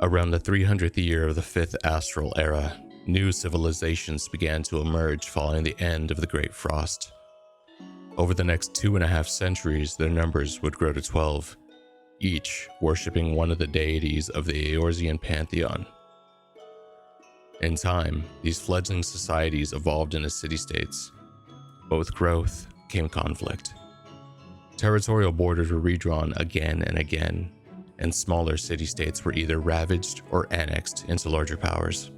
Around the 300th year of the 5th Astral Era, new civilizations began to emerge following the end of the Great Frost. Over the next 2.5 centuries, their numbers would grow to 12, each worshipping one of the deities of the Eorzean pantheon. In time, these fledgling societies evolved into city-states. But with growth came conflict. Territorial borders were redrawn again and again, and smaller city-states were either ravaged or annexed into larger powers.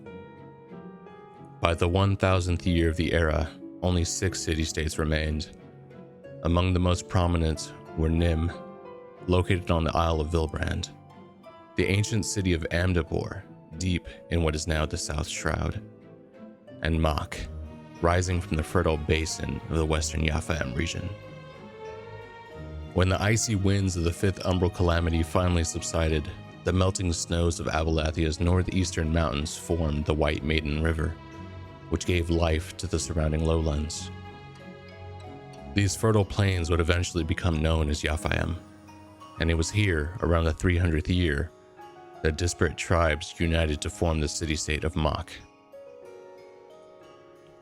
By the 1000th year of the era, only 6 city-states remained. Among the most prominent were Nim, located on the Isle of Vilbrand, the ancient city of Amdapor, deep in what is now the South Shroud, and Mhach, rising from the fertile basin of the western Yafaem region. When the icy winds of the 5th Umbral Calamity finally subsided, the melting snows of Abalathia's northeastern mountains formed the White Maiden River, which gave life to the surrounding lowlands. These fertile plains would eventually become known as Yafaem, and it was here, around the 300th year, that disparate tribes united to form the city-state of Mhach.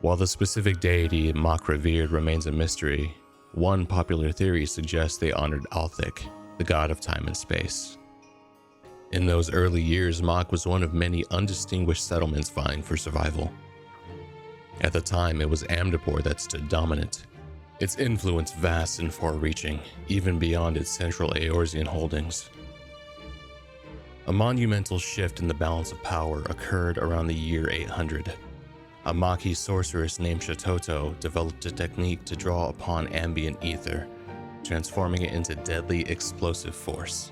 While the specific deity Mhach revered remains a mystery, one popular theory suggests they honored Althic, the god of time and space. In those early years, Mhach was one of many undistinguished settlements vying for survival. At the time, it was Amdapor that stood dominant, its influence vast and far-reaching, even beyond its central Eorzean holdings. A monumental shift in the balance of power occurred around the year 800. A Mhachi sorceress named Shatoto developed a technique to draw upon ambient ether, transforming it into deadly explosive force.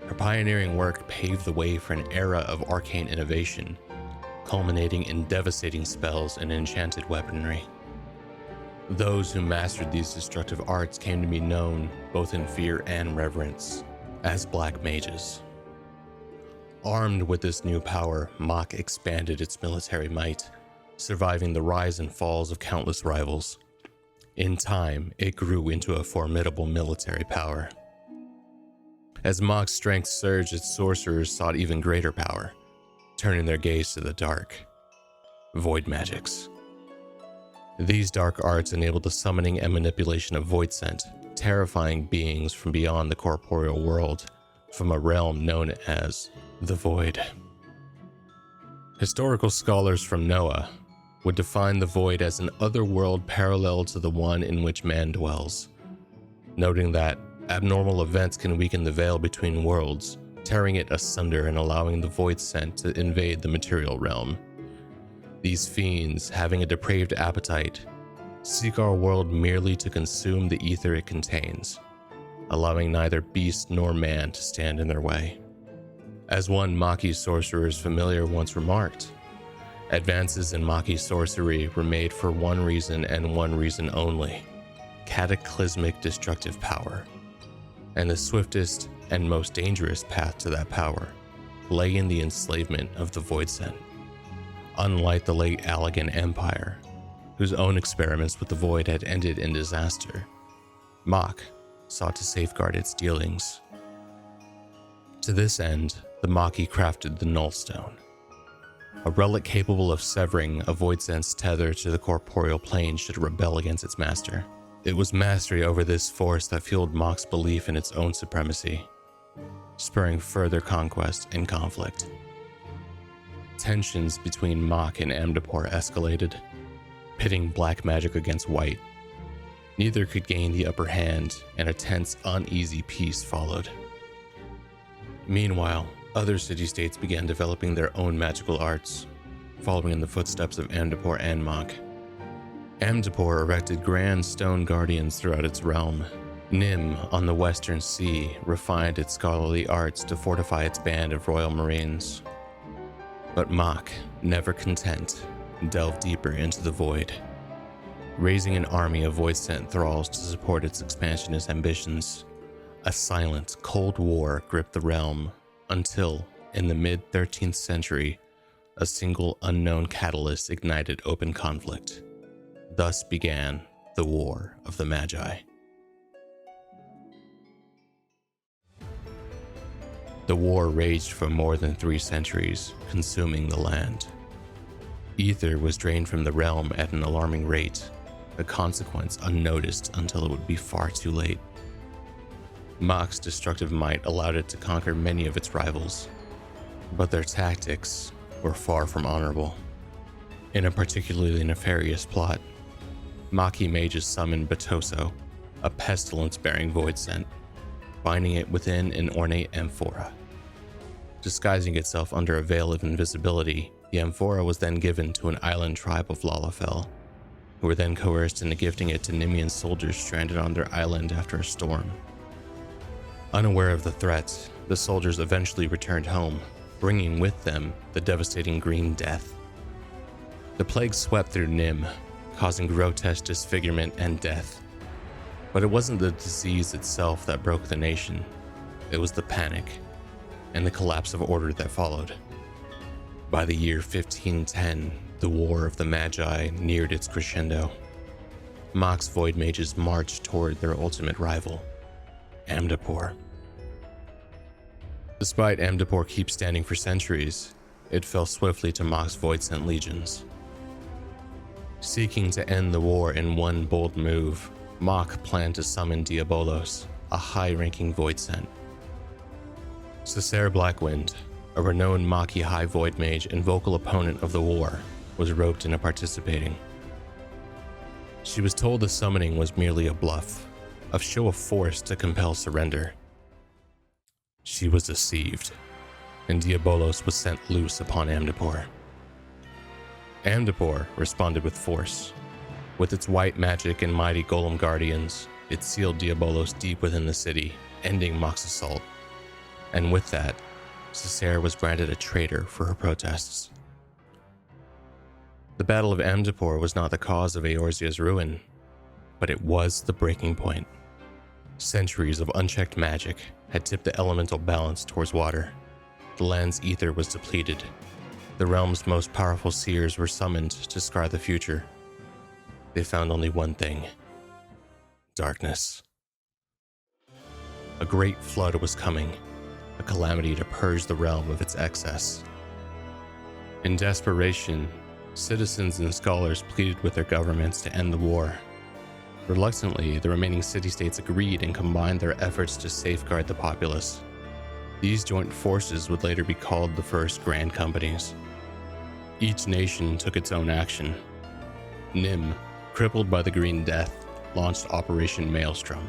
Her pioneering work paved the way for an era of arcane innovation, culminating in devastating spells and enchanted weaponry. Those who mastered these destructive arts came to be known, both in fear and reverence, as Black Mages. Armed with this new power, Mhach expanded its military might, surviving the rise and falls of countless rivals. In time, it grew into a formidable military power. As Mhach's strength surged, its sorcerers sought even greater power, turning their gaze to the dark. Void magics. These dark arts enabled the summoning and manipulation of void scent, terrifying beings from beyond the corporeal world, from a realm known as the Void. Historical scholars from Noah would define the Void as an other world parallel to the one in which man dwells, noting that abnormal events can weaken the veil between worlds, tearing it asunder and allowing the Void scent to invade the material realm. These fiends, having a depraved appetite, seek our world merely to consume the ether it contains, allowing neither beast nor man to stand in their way. As one Mhachi sorcerer's familiar once remarked, advances in Mhachi sorcery were made for one reason and one reason only: cataclysmic destructive power. And the swiftest and most dangerous path to that power lay in the enslavement of the Void scent. Unlike the late Allagan Empire, whose own experiments with the Void had ended in disaster, Mhach sought to safeguard its dealings. To this end, the Mhachi crafted the Nullstone, a relic capable of severing a Void scent's tether to the corporeal plane should it rebel against its master. It was mastery over this force that fueled Mhach's belief in its own supremacy, spurring further conquest and conflict. Tensions between Mhach and Amdapor escalated, pitting black magic against white. Neither could gain the upper hand, and a tense, uneasy peace followed. Meanwhile, other city-states began developing their own magical arts, following in the footsteps of Amdapor and Mhach. Amdapor erected grand stone guardians throughout its realm. Nim, on the western sea, refined its scholarly arts to fortify its band of royal marines. But Mhach, never content, delved deeper into the Void, raising an army of void-sent thralls to support its expansionist ambitions. A silent, cold war gripped the realm until, in the mid-13th century, a single unknown catalyst ignited open conflict. Thus began the War of the Magi. The war raged for more than 3 centuries, consuming the land. Ether was drained from the realm at an alarming rate, a consequence unnoticed until it would be far too late. Mhach's destructive might allowed it to conquer many of its rivals, but their tactics were far from honorable. In a particularly nefarious plot, Mhachi mages summoned Batoso, a pestilence-bearing void scent, binding it within an ornate amphora. Disguising itself under a veil of invisibility, the amphora was then given to an island tribe of Lalafell, who were then coerced into gifting it to Nemean soldiers stranded on their island after a storm. Unaware of the threat, the soldiers eventually returned home, bringing with them the devastating Green Death. The plague swept through Nim, causing grotesque disfigurement and death. But it wasn't the disease itself that broke the nation. It was the panic and the collapse of order that followed. By the year 1510, the War of the Magi neared its crescendo. Mhach's void mages marched toward their ultimate rival, Amdapor. Despite Amdapor keep standing for centuries, it fell swiftly to Mhach's void-sent legions. Seeking to end the war in one bold move, Mhach planned to summon Diabolos, a high-ranking void-sent. Cessair Blackwind, a renowned Mhachi high void mage and vocal opponent of the war, was roped into participating. She was told the summoning was merely a bluff, a show of force to compel surrender. She was deceived, and Diabolos was sent loose upon Amdapor. Amdapor responded with force. With its white magic and mighty golem guardians, it sealed Diabolos deep within the city, ending Mhach's assault. And with that, Cessair was branded a traitor for her protests. The Battle of Amdapor was not the cause of Eorzea's ruin, but it was the breaking point. Centuries of unchecked magic had tipped the elemental balance towards water. The land's ether was depleted. The realm's most powerful seers were summoned to scar the future. They found only one thing: darkness. A great flood was coming, a calamity to purge the realm of its excess. In desperation, citizens and scholars pleaded with their governments to end the war. Reluctantly, the remaining city-states agreed and combined their efforts to safeguard the populace. These joint forces would later be called the First Grand Companies. Each nation took its own action. Nim, crippled by the Green Death, launched Operation Maelstrom,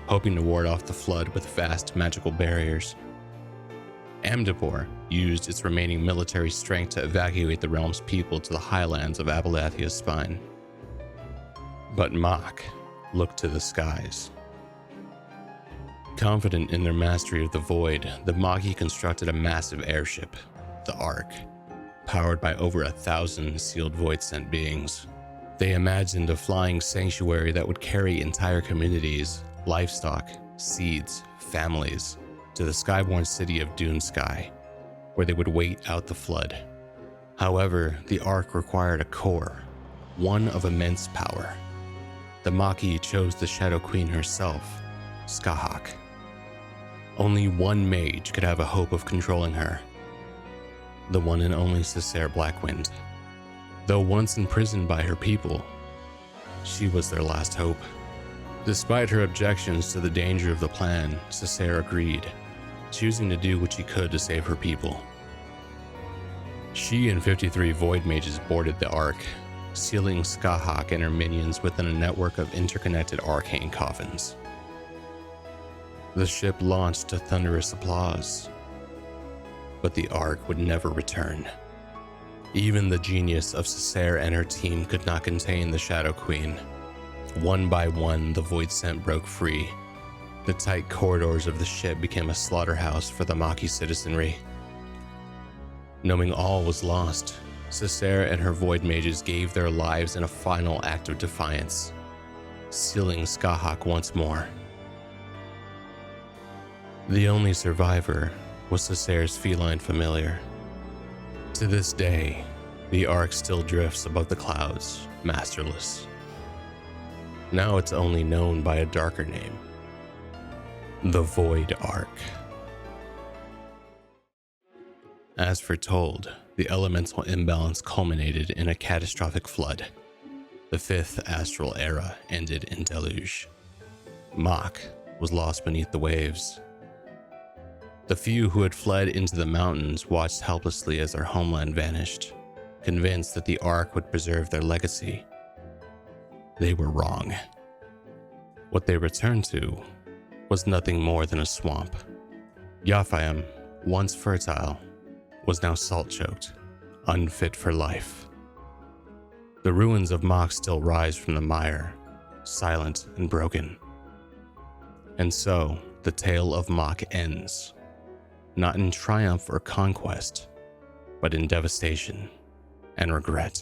hoping to ward off the flood with vast magical barriers. Amdapor used its remaining military strength to evacuate the realm's people to the highlands of Abelathia's spine. But Mhach looked to the skies. Confident in their mastery of the void, the Mhachi constructed a massive airship, the Ark, powered by over 1,000 sealed void-sent beings. They imagined a flying sanctuary that would carry entire communities, livestock, seeds, families, to the skyborn city of Dune Sky, where they would wait out the flood. However, the Ark required a core, one of immense power. The Mhachi chose the Shadow Queen herself, Skahak. Only one mage could have a hope of controlling her, the one and only Cessair Blackwind. Though once imprisoned by her people, she was their last hope. Despite her objections to the danger of the plan, Cessair agreed, choosing to do what she could to save her people. She and 53 Void Mages boarded the Ark, sealing Skahak and her minions within a network of interconnected arcane coffins. The ship launched to thunderous applause, but the Ark would never return. Even the genius of Cessair and her team could not contain the Shadow Queen. One by one, the Void Scent broke free. The tight corridors of the ship became a slaughterhouse for the Mhachi citizenry. Knowing all was lost, Cessair and her Void Mages gave their lives in a final act of defiance, sealing Skahak once more. The only survivor was Cessair's feline familiar. To this day, the Ark still drifts above the clouds, masterless. Now it's only known by a darker name: the Void Ark. As foretold, the elemental imbalance culminated in a catastrophic flood. The fifth astral era ended in deluge. Mhach was lost beneath the waves. The few who had fled into the mountains watched helplessly as their homeland vanished, convinced that the Ark would preserve their legacy. They were wrong. What they returned to was nothing more than a swamp. Yafaem, once fertile, was now salt-choked, unfit for life. The ruins of Mhach still rise from the mire, silent and broken. And so, the tale of Mhach ends, not in triumph or conquest, but in devastation and regret.